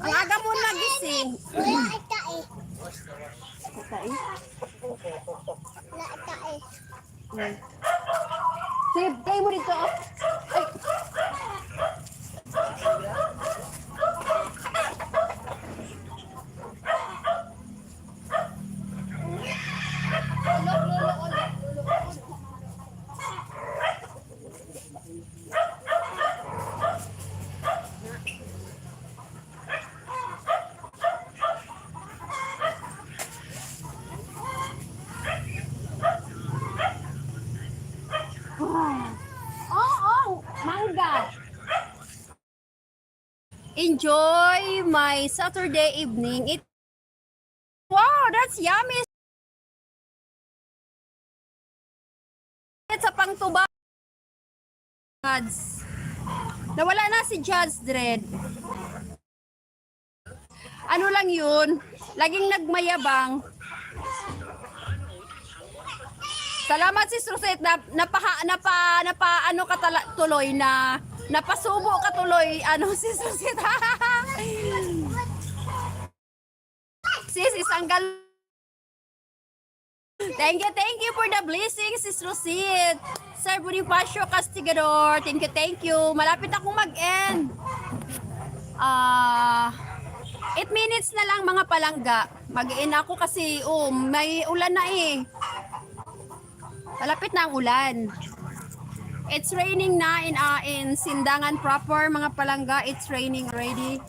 Ang aga mo nagising. Wala ata eh. Okay. Wala ata eh. Save, kayo mo dito. Ay. Oh, mangga. Enjoy my Saturday evening. Wow, that's yummy. Sa pangtuba. Nawala na si Judge Dredd. Ano lang yun? Laging nagmayabang. Salamat si Rosette na ano ka tuloy na napasubo ka tuloy ano si Rosette. Sis isang Thank you for the blessings, Sis Rosette. Sir Bonifacio Castigador, thank you. Malapit akong mag-end. 8 minutes na lang mga palangga. Mag-end ako kasi may ulan na eh. Malapit na ang ulan. It's raining na in Sindangan proper mga palangga. It's raining already.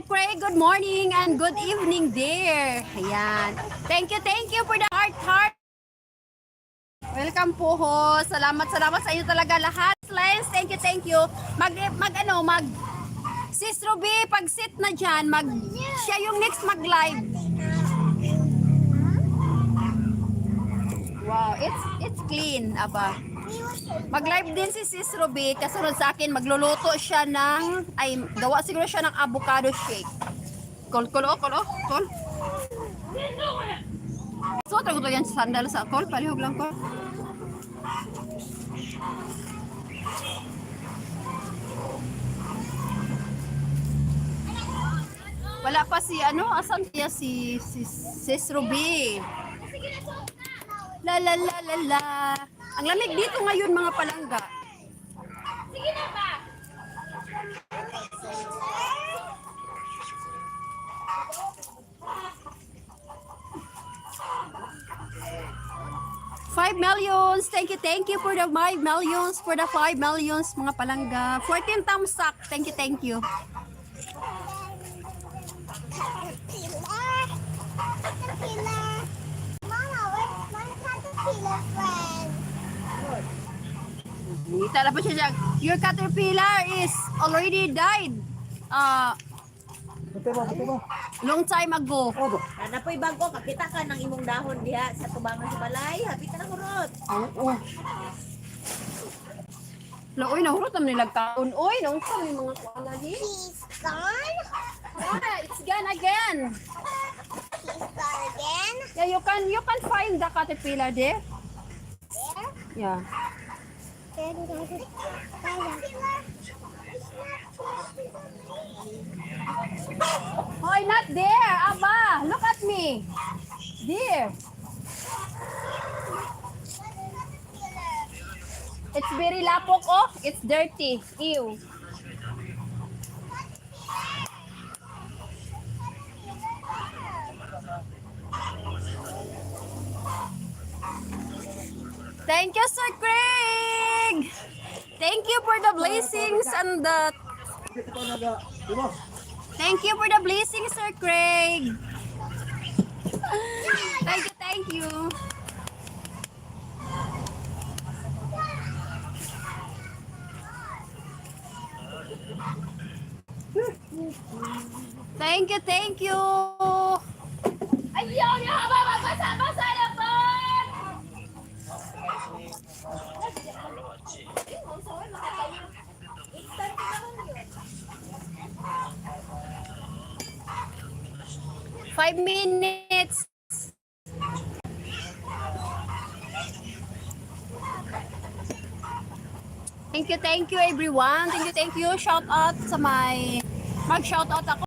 Pray good morning and good evening there. Ayan. Thank you for the heart. Welcome po ho. Salamat sa inyo talaga lahat. Lens, thank you. Sis Ruby, pag sit na dyan, siya yung next mag-live. Wow, it's clean, aba. Mag-live din si Sis Ruby, kasunod sa akin, magluluto siya gawa siguro siya ng avocado shake. Kol. So, tago to yan sa sandal sa kol, palihog lang ko. Wala pa si asan siya si Sis Ruby? La. Ang lamig dito ngayon mga palangga. Sige na ba? $5 million. Thank you for the 5 millions, for the 5 millions mga palangga. 14 thumbs up. Thank you. Caterpillar. Mama, where's my caterpillar friend? Tala pa siya. Your caterpillar is already died. Long time ago. Ana po'y bago, kapita ka ng imong dahon diha sa tubangan sa balay. Happy ka na kurot. Oo. Uy, nahurot naman nilang taon. Uy, nung sa mga kuala di. He's gone? It's gone again. He's gone again? Yeah, you can find the caterpillar there. There? Yeah. Hoy, not there. Aba, look at me. There. It's very lapok, oh. It's dirty. Ew. Thank you, Sir Craig. Thank you for the blessings and the... Thank you for the blessings, Sir Craig. Thank you. Thank you. Ayaw niya ba magbasa-basa na po? 5 minutes. Thank you everyone. Thank you. Shout out sa my mag-shout out ako